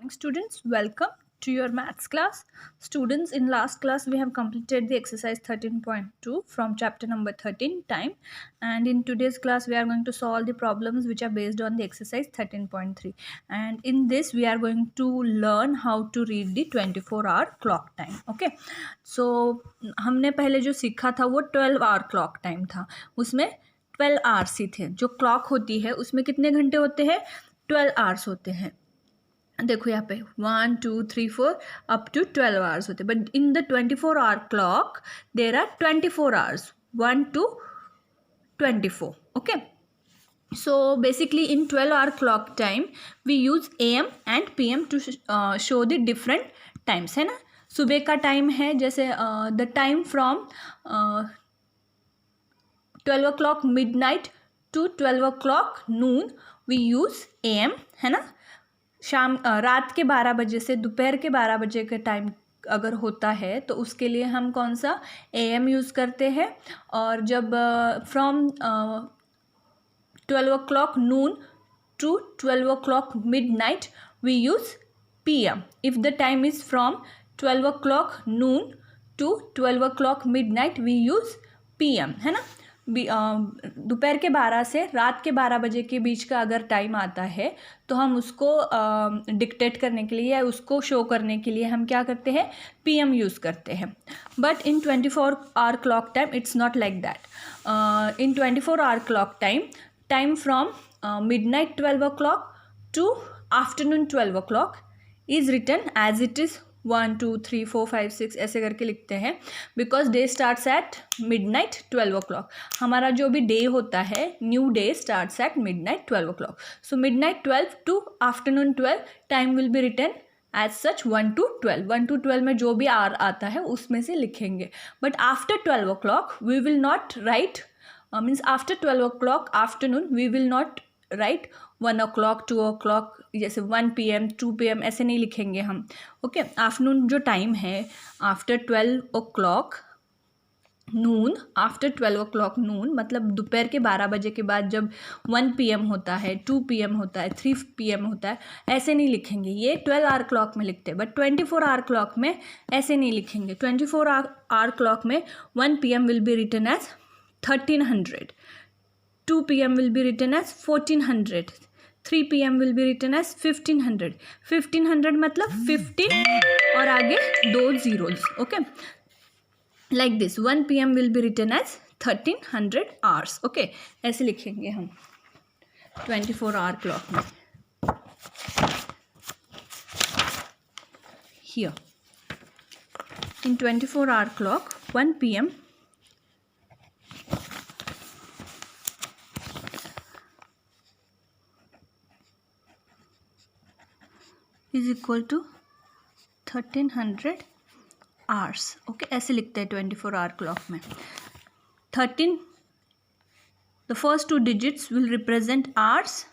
morning, students. Welcome to your maths class. Students, in last class we have completed the exercise 13.2 from chapter number 13, time, and in today's class we are going to solve the problems which are based on the exercise 13.3, and in this we are going to learn how to read the 24-hour clock time. Okay, so हमने पहले जो सीखा था वो 12-hour clock time था. उसमें 12 hours ही थे. जो क्लॉक होती है उसमें कितने घंटे होते हैं? 12 आवर्स होते हैं. देखो यहाँ पे 1 2 3 4 अप टू 12 आवर्स होते हैं. But in the 24-hour clock there are 24 hours, 1 to 24. Okay, so basically in 12-hour clock time we use AM and PM to show the different times, है ना. सुबह का टाइम है, जैसे the time from 12 o'clock midnight to 12 o'clock noon we use AM, है ना. शाम रात के 12 बजे से दोपहर के 12 बजे का टाइम अगर होता है तो उसके लिए हम कौन सा AM यूज़ करते हैं. और जब from 12 o'clock noon to 12 o'clock midnight we use PM. if the time is from 12 o'clock noon to 12 o'clock midnight we use PM, है ना. दोपहर के 12 से रात के 12 बजे के बीच का अगर टाइम आता है तो हम उसको डिक्टेट करने के लिए या उसको शो करने के लिए हम क्या करते हैं? PM यूज़ करते हैं. But in 24-hour clock time it's not like that. In 24-hour clock time from midnight 12 o'clock to afternoon 12 o'clock is written as it is 1 2 3 4 5 6 ऐसे करके लिखते हैं. Because day starts at midnight 12 o'clock. हमारा जो भी day होता है, new day starts at midnight 12 o'clock. So midnight 12 to afternoon 12 time will be written as such 1 to 12. 1 to 12 में जो भी आर आता है उसमें से लिखेंगे. But after 12 o'clock we will not write, means after 12 o'clock afternoon we will not write 1 o'clock 2 o'clock, जैसे 1 PM 2 PM ऐसे नहीं लिखेंगे हम. ओके, आफ्टरनून जो टाइम है आफ्टर 12 o'clock नून, आफ्टर 12 o'clock नून मतलब दोपहर के 12 बजे के बाद जब 1 PM होता है, 2 PM होता है, 3 PM होता है, ऐसे नहीं लिखेंगे. ये 12-hour क्लॉक में लिखते हैं. बट 24-hour क्लॉक में ऐसे नहीं लिखेंगे. 24-hour क्लॉक में 1 PM will be written as 1300, 2 PM will be written as 1400, 3 PM will be written as 1500. 1500 मतलब 15 और आगे 2 zeros. Okay, like this 1 PM will be written as 1300 hours. Okay, ऐसे लिखेंगे हम 24-hour क्लॉक में. Here in 24-hour clock 1 PM is equal to 1300 hours. Okay, ऐसे लिखते हैं 24-hour क्लॉक में. 13 the first 2 digits will represent hours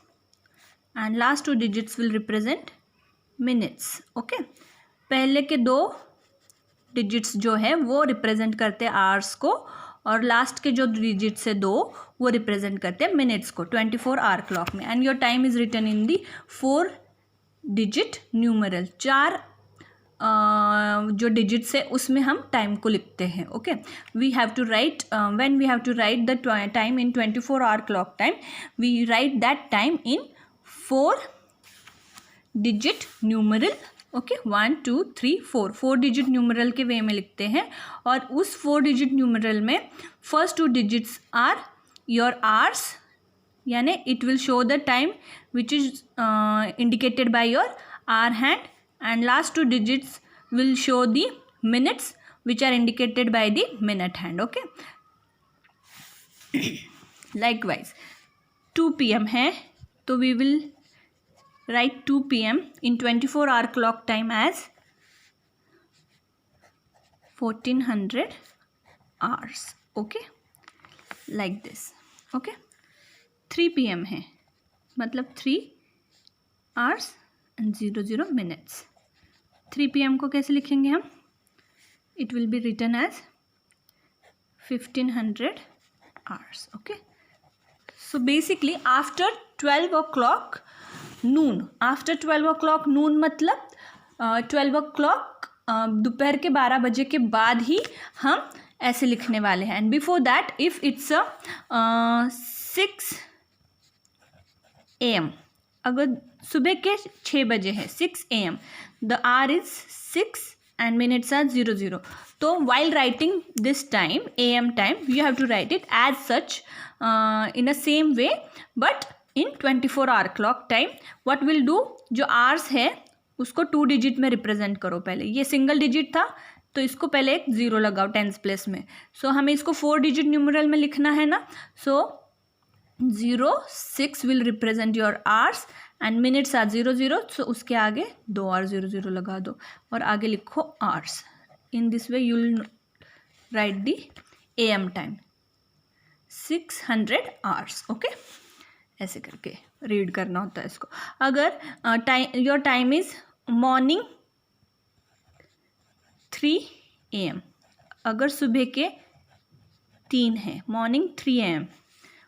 and last 2 digits will represent minutes. Okay, पहले के 2 digits जो है वो रिप्रेजेंट करते हैं आवर्स को और लास्ट के जो digits है 2 वो रिप्रेजेंट करते हैं मिनट्स को 24-hour क्लॉक में. And your time is written in the 4 digit numeral. 4 जो डिजिट्स है उसमें हम टाइम को लिखते हैं. Okay, we have to write when we have to write the time in 24-hour clock time we write that time in 4 digit numeral. Okay, 1 2 3 4 digit numeral के way में लिखते हैं. और उस 4 digit न्यूमरल में first 2 digits are your hours, यानी it will show the time which is indicated by your hour hand and last 2 digits will show the minutes which are indicated by the minute hand. Okay, likewise 2 PM है तो we will write 2 PM in 24-hour clock time as 1400 hours. Okay, like this. Okay, 3 PM है मतलब 3 hours and 00 minutes. 3 PM को कैसे लिखेंगे हम? It will be written as 1500 hours. Okay, So basically after 12 o'clock noon, after 12 o'clock noon मतलब 12 o'clock दोपहर के 12 बजे के बाद ही हम ऐसे लिखने वाले हैं. And before that if it's 6 AM, अगर सुबह के 6 बजे है 6 AM, the hour is 6 and minutes are 00. So while writing this time, AM time, you have to write it as such in the same way but in 24 hour clock time. What will do, जो hours है उसको 2 digit में represent करो. पहले ये single digit था तो इसको पहले एक 0 लगाओ tens place में. So हमें इसको 4 digit numeral में लिखना है ना. So 06 will represent your hours and minutes are 00. So उसके आगे 2 और 00 लगा दो और आगे लिखो hours. In this way you will write the AM time 600 hours. Okay, ऐसे करके रीड करना होता है इसको. अगर your time is morning 3 AM, अगर सुबह के 3 है, morning 3 AM,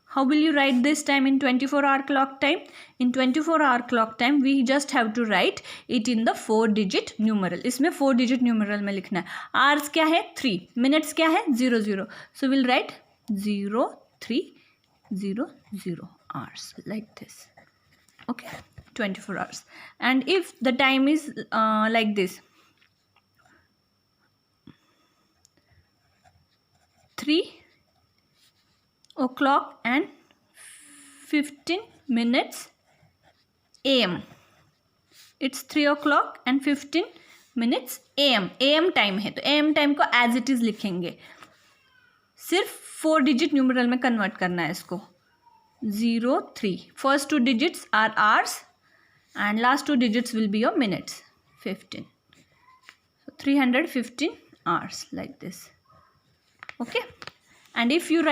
how will you write this time in 24 hour clock time? In 24 hour clock time we just have to write it in the 4 digit numeral. इसमें 4 digit numeral में लिखना है. hours क्या है 3, minutes क्या है 00. So we'll write 0300 hours like this. Okay, 24 hours. And if the time is like this 3 o'clock and 15 minutes AM, it's 3 o'clock and 15 minutes AM. AM time है तो AM time को as it is लिखेंगे. सिर्फ 4 digit numeral में convert करना है इसको. 03, first 2 digits are hours and last 2 digits will be your minutes. 15, so 315 hours like this. Okay. And if you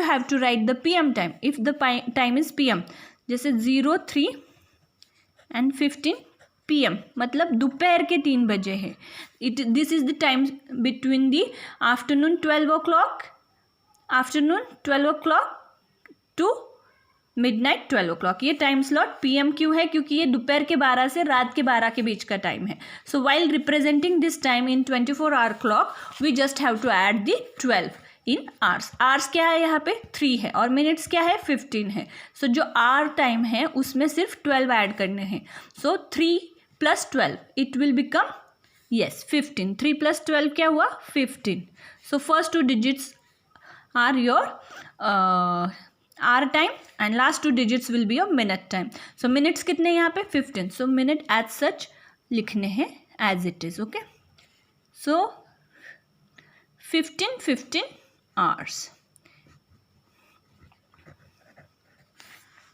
have to write the PM time, if the time is PM, जैसे 03 and 15 PM मतलब दोपहर के 3 बजे है. This is the time between the afternoon 12 o'clock to midnight 12 o'clock. ये time slot PM क्यों है? क्योंकि ये दोपहर के 12 से रात के 12 के बीच का टाइम है. So while representing this time in 24 hour clock, we just have to add the 12 in hours. Hours क्या है यहाँ पे 3 है और मिनट्स क्या है 15 है. सो जो आवर टाइम है उसमें सिर्फ 12 ऐड करने हैं. सो 3 + 12 इट विल बिकम 15. 3 + 12 क्या हुआ 15. So first 2 digits are your hour time and last 2 digits will be your minute time. So minutes कितने यहाँ पे 15. सो मिनट एज सच लिखने हैं as it is. Okay, so 15 hours.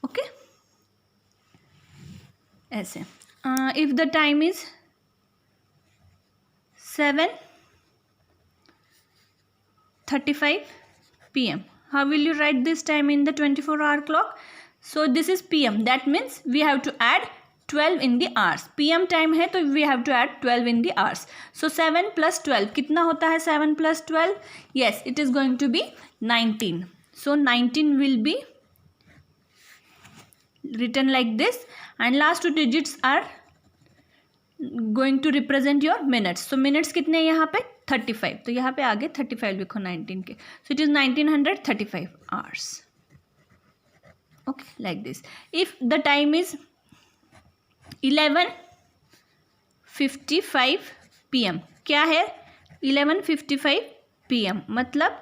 Okay, ऐसे. If the time is 7:35 PM, how will you write this time in the 24 hour clock? So this is PM, that means we have to add 12 in the hours. PM time है तो we have to add 12 in the hours. So 7 + 12 कितना होता है 7 + 12? Yes, it is going to be 19. So 19 will be written like this and last 2 digits are going to represent your minutes. So minutes कितने यहाँ पे 35. तो यहाँ पे आगे 35 लिखो 19 के. So it is 1935 hours. Okay, like this. If the time is 11:55 PM, क्या है 11:55 PM मतलब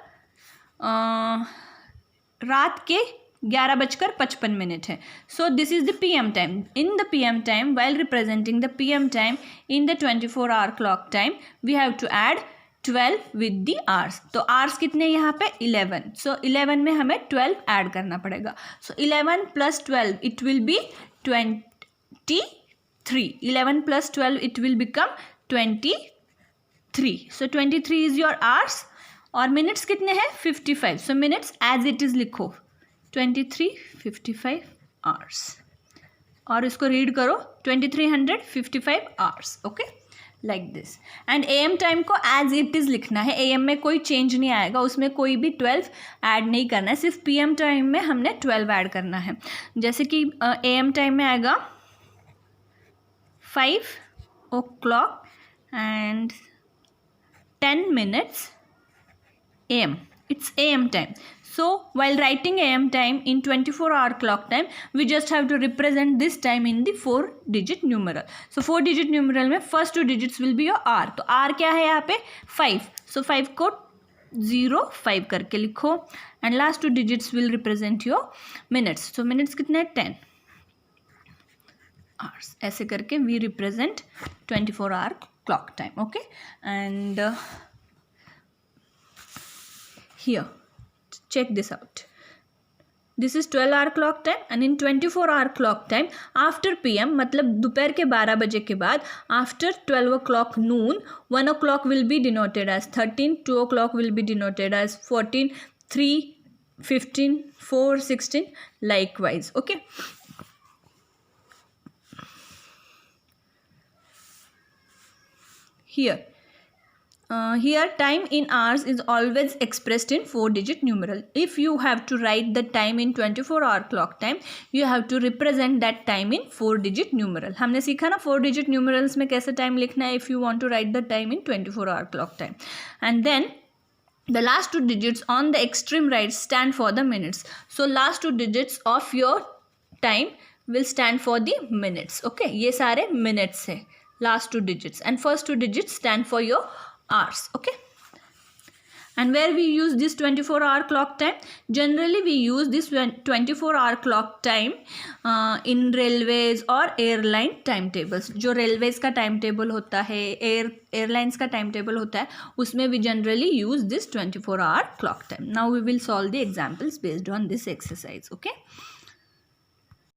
रात के 11:55 है. So this is the PM time. In the PM time, while representing the PM time in the 24 hour clock time, we have to add 12 with the hours. तो hours कितने यहाँ पे 11. सो 11 में हमें 12 ऐड करना पड़ेगा. सो 11 + 12 it will be 23. 11 + 12 it will become 23. So 23 is your hours और minutes कितने हैं 55. So minutes as it is लिखो 23:55 hours और इसको रीड करो 2355 hours. Okay, like this. And AM time को एज इट इज़ लिखना है. AM में कोई चेंज नहीं आएगा, उसमें कोई भी 12 ऐड नहीं करना है. सिर्फ PM टाइम में हमने 12 ऐड करना है. जैसे कि AM टाइम में आएगा 5 o'clock and 10 minutes AM. It's AM time. So while writing AM time in 24-hour clock time, we just have to represent this time in the 4-digit numeral. So 4-digit numeral में first 2 digits will be your R. तो R क्या है यहाँ पे 5. So 5 को 05 करके लिखो and last 2 digits will represent your minutes. So minutes कितने 10 hours. ऐसे करके we represent 24-hour clock time. Okay, and here check this out. This is 12-hour clock time and in 24-hour clock time after PM मतलब दोपहर के 12 बजे के बाद after 12 o'clock noon 1 o'clock will be denoted as 13, 2 o'clock will be denoted as 14, 3, 15, 4, 16 likewise. Okay. Here time in hours is always expressed in 4-digit numeral. If you have to write the time in 24-hour clock time, you have to represent that time in 4-digit numeral. हमने सीखा ना 4-digit numerals में कैसे time लिखना है if you want to write the time in 24-hour clock time. And then the last 2 digits on the extreme right stand for the minutes. So last 2 digits of your time will stand for the minutes. Okay, ये सारे minutes है last 2 digits and first 2 digits stand for your hours. Okay, and where we use this 24-hour clock time, generally we use this 24-hour clock time in railways or airline timetables. जो railways का timetable होता है, airlines का timetable होता है, उसमें we generally use this 24-hour clock time. Now we will solve the examples based on this exercise. Okay.